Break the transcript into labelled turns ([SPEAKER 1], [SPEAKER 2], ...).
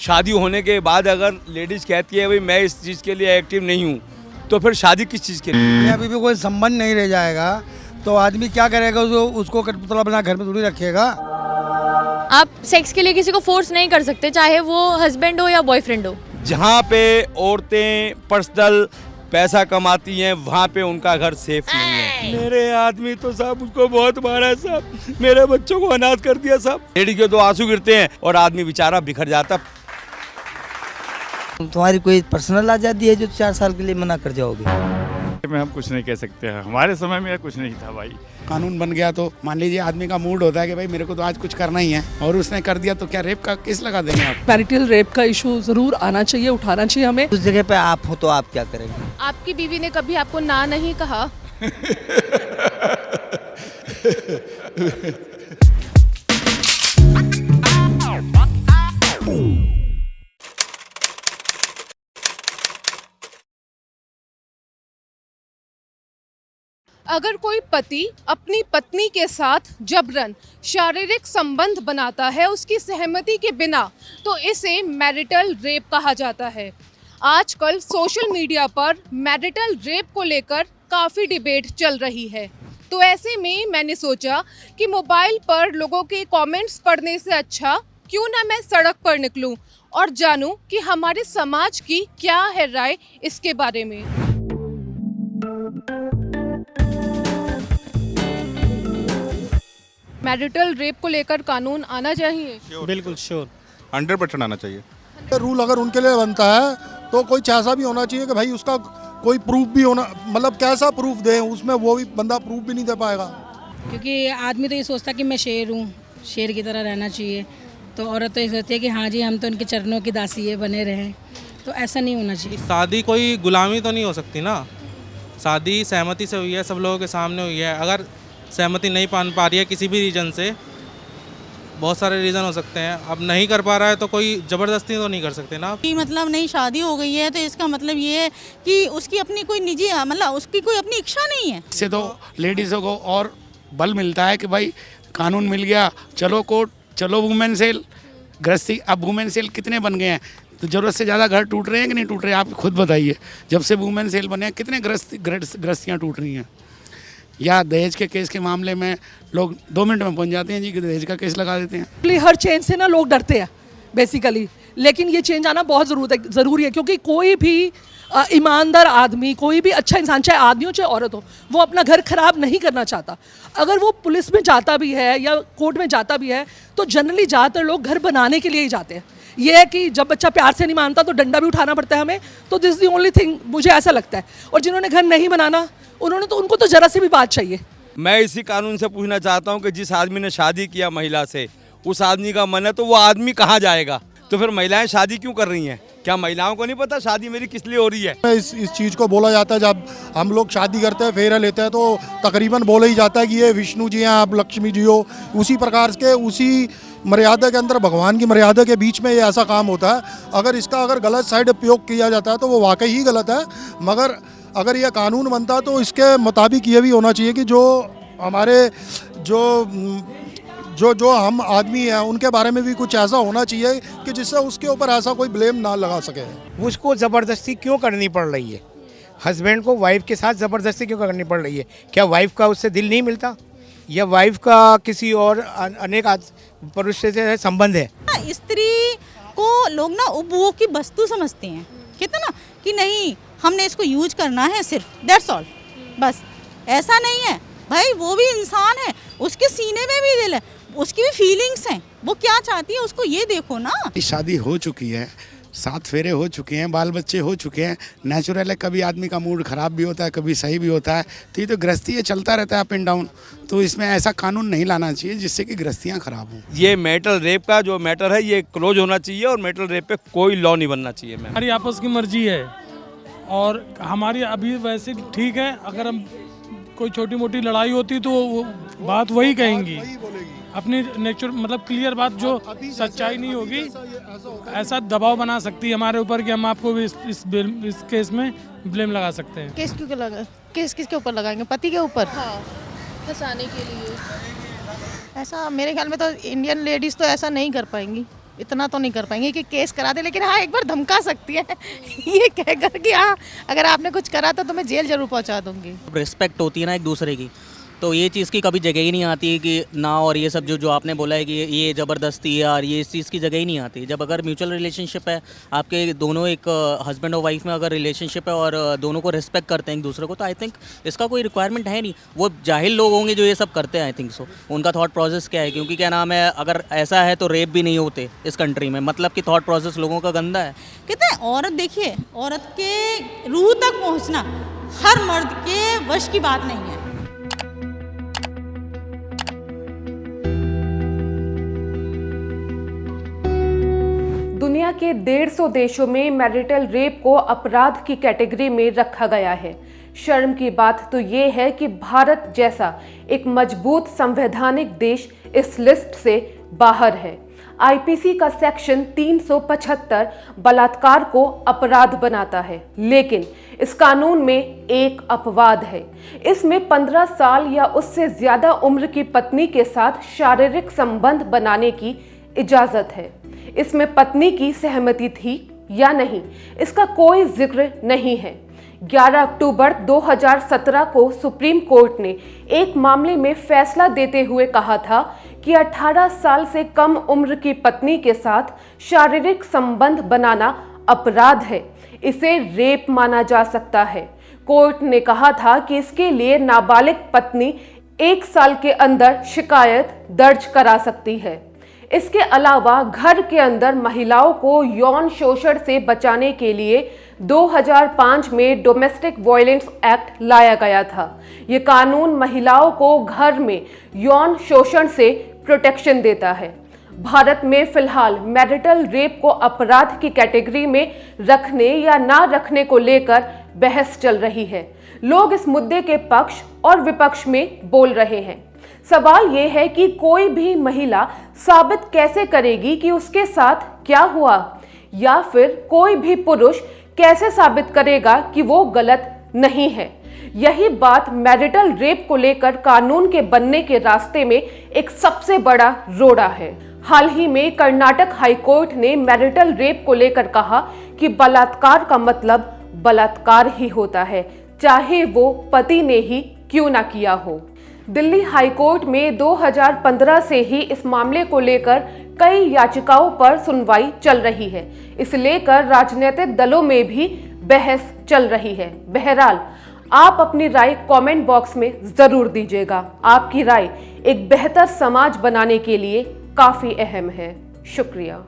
[SPEAKER 1] शादी होने के बाद अगर लेडीज़ कहती है भाई मैं इस चीज़ के लिए एक्टिव नहीं हूँ, तो फिर शादी किस चीज़ के लिए?
[SPEAKER 2] अभी भी कोई संबंध नहीं रह जाएगा तो आदमी क्या करेगा, उसको कठपुतला बना घर में थोड़ी रखेगा।
[SPEAKER 3] आप सेक्स के लिए किसी को फोर्स नहीं कर सकते, चाहे वो हस्बैंड हो या बॉयफ्रेंड हो।
[SPEAKER 1] जहाँ पे औरतें पर्सनल पैसा कमाती हैं वहाँ पे उनका घर सेफ नहीं है। मेरे आदमी तो साहब उसको बहुत मारा साहब, मेरे बच्चों को अनाथ कर दिया साहब। लेडी के तो आंसू गिरते हैं और आदमी बेचारा बिखर जाता।
[SPEAKER 4] तुम्हारी कोई पर्सनल आज़ादी है जो 4 साल के लिए मना कर जाओगे?
[SPEAKER 5] में हम कुछ नहीं कह सकते हैं, हमारे समय में कुछ नहीं था भाई।
[SPEAKER 6] कानून बन गया तो मान लीजिए आदमी का मूड होता है कि भाई मेरे को तो आज कुछ करना ही है और उसने कर दिया तो क्या रेप का केस लगा देंगे आप?
[SPEAKER 7] मैरिटल रेप का इशू जरूर आना चाहिए, उठाना चाहिए हमें।
[SPEAKER 4] उस जगह पे आप हो तो आप क्या करेंगे?
[SPEAKER 8] आपकी बीवी ने कभी आपको ना नहीं कहा? अगर कोई पति अपनी पत्नी के साथ जबरन शारीरिक संबंध बनाता है उसकी सहमति के बिना, तो इसे मैरिटल रेप कहा जाता है। आजकल सोशल मीडिया पर मैरिटल रेप को लेकर काफ़ी डिबेट चल रही है, तो ऐसे में मैंने सोचा कि मोबाइल पर लोगों के कमेंट्स पढ़ने से अच्छा क्यों ना मैं सड़क पर निकलूं और जानूं कि हमारे समाज की क्या है राय इसके बारे में। मैरिटल रेप को लेकर कानून आना चाहिए।
[SPEAKER 2] बिल्कुल श्योर,
[SPEAKER 5] 100% आना चाहिए।
[SPEAKER 9] रूल अगर उनके लिए बनता है तो कोई ऐसा भी होना चाहिए कि भाई उसका कोई प्रूफ भी होना, मतलब कैसा प्रूफ दे उसमें, वो भी बंदा प्रूफ भी नहीं दे पाएगा।
[SPEAKER 10] क्योंकि आदमी तो ये सोचता कि मैं शेर हूँ, शेर की तरह रहना चाहिए, तो औरत तो ये सोचती है कि हाँ जी हम तो उनके चरणों की दासी है, बने रहें, तो ऐसा नहीं होना चाहिए।
[SPEAKER 11] शादी कोई गुलामी तो नहीं हो सकती ना, शादी सहमति से हुई है, सब लोगों के सामने हुई है। अगर सहमति नहीं पा रही है किसी भी रीज़न से, बहुत सारे रीज़न हो सकते हैं, अब नहीं कर पा रहा है तो कोई ज़बरदस्ती तो नहीं कर सकते ना।
[SPEAKER 12] मतलब नहीं शादी हो गई है तो इसका मतलब ये है कि उसकी अपनी कोई निजी, मतलब उसकी कोई अपनी इच्छा नहीं है।
[SPEAKER 6] इससे तो लेडीज़ों को और बल मिलता है कि भाई कानून मिल गया, चलो कोर्ट, चलो वुमेन सेल, गृहस्थी। अब वुमेन सेल कितने बन गए हैं, तो ज़रूरत से ज़्यादा घर टूट रहे हैं कि नहीं टूट रहे हैं? आप खुद बताइए, जब से वुमेन सेल बने हैं कितने गृहस्थियाँ टूट रही हैं। या दहेज के केस के मामले में लोग 2 मिनट में पहुंच जाते हैं जी कि दहेज का केस लगा देते हैं।
[SPEAKER 7] हर चेंज से ना लोग डरते हैं बेसिकली, लेकिन ये चेंज आना बहुत ज़रूरी है, क्योंकि कोई भी ईमानदार आदमी, कोई भी अच्छा इंसान, चाहे आदमी हो चाहे औरत हो, वो अपना घर खराब नहीं करना चाहता। अगर वो पुलिस में जाता भी है या कोर्ट में जाता भी है तो जनरली ज़्यादातर लोग घर बनाने के लिए ही जाते हैं। ये है कि जब बच्चा प्यार से नहीं मानता तो डंडा भी उठाना पड़ता है हमें, तो this is the only thing, मुझे ऐसा लगता है। और जिन्होंने घर नहीं बनाना उनको तो ज़रा से भी बात चाहिए।
[SPEAKER 1] मैं इसी कानून से पूछना चाहता हूँ कि जिस आदमी ने शादी किया महिला से, उस आदमी का मन है तो वो आदमी कहाँ जाएगा? तो फिर महिलाएं शादी क्यों कर रही हैं? क्या महिलाओं को नहीं पता शादी मेरी किस लिए हो रही है?
[SPEAKER 9] इस चीज़ को बोला जाता है, जब हम लोग शादी करते हैं, फेरा लेते हैं, तो तकरीबन बोला ही जाता है कि ये विष्णु जी हैं, आप लक्ष्मी जी हो। उसी प्रकार के, उसी मर्यादा के अंदर, भगवान की मर्यादा के बीच में ये ऐसा काम होता है। अगर इसका गलत साइड उपयोग किया जाता है तो वो वाकई ही गलत है। मगर अगर यह कानून बनता है तो इसके मुताबिक ये भी होना चाहिए कि जो हमारे जो हम आदमी हैं उनके बारे में भी कुछ ऐसा होना चाहिए कि जिससे उसके ऊपर ऐसा कोई ब्लेम ना लगा सके।
[SPEAKER 2] उसको ज़बरदस्ती क्यों करनी पड़ रही है? हस्बैंड को वाइफ के साथ ज़बरदस्ती क्यों करनी पड़ रही है? क्या वाइफ का उससे दिल नहीं मिलता, या वाइफ का किसी और अनेक पुरुष से संबंध है?
[SPEAKER 12] स्त्री को लोग ना उपभोग की वस्तु समझते हैं, कहते ना कि नहीं हमने इसको यूज करना है सिर्फ, दैट्स ऑल, बस। ऐसा नहीं है भाई, वो भी इंसान है, उसके सीने में भी दिल है, उसकी भी फीलिंग्स हैं, वो क्या चाहती है उसको ये देखो ना।
[SPEAKER 6] शादी हो चुकी है, 7 फेरे हो चुके हैं, बाल बच्चे हो चुके हैं, नेचुरल है, कभी आदमी का मूड ख़राब भी होता है, कभी सही भी होता है, तो ये तो गृहस्थी है, चलता रहता है अप एंड डाउन। तो इसमें ऐसा कानून नहीं लाना चाहिए जिससे कि गृहस्थियाँ ख़राब हों।
[SPEAKER 1] ये मैरिटल रेप का जो मैटर है ये क्लोज होना चाहिए और मैरिटल रेप पे कोई लॉ नहीं बनना चाहिए।
[SPEAKER 13] हमारी आपस की मर्जी है और हमारी अभी वैसे ठीक है, अगर हम कोई छोटी मोटी लड़ाई होती तो बात वही कहेंगी, अपनी नेचर, मतलब क्लियर बात, जो सच्चाई नहीं होगी ऐसा दबाव बना सकती है हमारे ऊपर कि हम आपको भी इस केस में ब्लेम लगा सकते हैं।
[SPEAKER 8] केस क्यों लगा? केस किसके ऊपर लगाएंगे? पति के ऊपर?
[SPEAKER 3] हाँ, फंसाने के लिए।
[SPEAKER 8] ऐसा मेरे ख्याल में तो इंडियन लेडीज़ तो ऐसा नहीं कर पाएंगी।
[SPEAKER 12] इतना तो नहीं कर पाएंगे कि केस करा दे, लेकिन हाँ एक बार धमका सकती है ये कहकर कि हाँ अगर आपने कुछ करा तो मैं जेल जरूर पहुंचा दूंगी।
[SPEAKER 14] रिस्पेक्ट होती है ना एक दूसरे की, तो ये चीज़ की कभी जगह ही नहीं आती है कि ना, और ये सब जो आपने बोला है कि ये ज़बरदस्ती है और ये इस चीज़ की जगह ही नहीं आती। जब अगर म्यूचुअल रिलेशनशिप है, आपके दोनों एक हस्बैंड और वाइफ में अगर रिलेशनशिप है और दोनों को रिस्पेक्ट करते हैं एक दूसरे को, तो आई थिंक इसका कोई रिक्वायरमेंट है नहीं। वो जाहिल लोग होंगे जो ये सब करते हैं, आई थिंक सो। उनका थॉट प्रोसेस क्या है, क्योंकि क्या नाम है, अगर ऐसा है तो रेप भी नहीं होते इस कंट्री में, मतलब कि थॉट प्रोसेस लोगों का गंदा है।
[SPEAKER 12] कहते हैं औरत, देखिए औरत के रूह तक पहुंचना हर मर्द के वश की बात नहीं है।
[SPEAKER 8] दुनिया के 150 देशों में मैरिटल रेप को अपराध की कैटेगरी में रखा गया है। शर्म की बात तो ये है कि भारत जैसा एक मजबूत संवैधानिक देश इस लिस्ट से बाहर है। आईपीसी का सेक्शन 375 बलात्कार को अपराध बनाता है, लेकिन इस कानून में एक अपवाद है। इसमें 15 साल या उससे ज्यादा उम्र की पत्नी के साथ शारीरिक संबंध बनाने की इजाजत है। इसमें पत्नी की सहमति थी या नहीं, इसका कोई जिक्र नहीं है। 11 अक्टूबर 2017 को सुप्रीम कोर्ट ने एक मामले में फैसला देते हुए कहा था कि 18 साल से कम उम्र की पत्नी के साथ शारीरिक संबंध बनाना अपराध है, इसे रेप माना जा सकता है। कोर्ट ने कहा था कि इसके लिए नाबालिग पत्नी 1 साल के अंदर शिकायत दर्ज करा सकती है। इसके अलावा घर के अंदर महिलाओं को यौन शोषण से बचाने के लिए 2005 में डोमेस्टिक वायलेंस एक्ट लाया गया था। ये कानून महिलाओं को घर में यौन शोषण से प्रोटेक्शन देता है। भारत में फिलहाल मैरिटल रेप को अपराध की कैटेगरी में रखने या ना रखने को लेकर बहस चल रही है। लोग इस मुद्दे के पक्ष और विपक्ष में बोल रहे हैं। सवाल ये है कि कोई भी महिला साबित कैसे करेगी कि उसके साथ क्या हुआ, या फिर कोई भी पुरुष कैसे साबित करेगा कि वो गलत नहीं है। यही बात मैरिटल रेप को लेकर कानून के बनने के रास्ते में एक सबसे बड़ा रोड़ा है। हाल ही में कर्नाटक हाई कोर्ट ने मैरिटल रेप को लेकर कहा कि बलात्कार का मतलब बलात्कार ही होता है, चाहे वो पति ने ही क्यों ना किया हो। दिल्ली हाई कोर्ट में 2015 से ही इस मामले को लेकर कई याचिकाओं पर सुनवाई चल रही है। इसे लेकर राजनीतिक दलों में भी बहस चल रही है। बहरहाल आप अपनी राय कमेंट बॉक्स में जरूर दीजिएगा। आपकी राय एक बेहतर समाज बनाने के लिए काफी अहम है। शुक्रिया।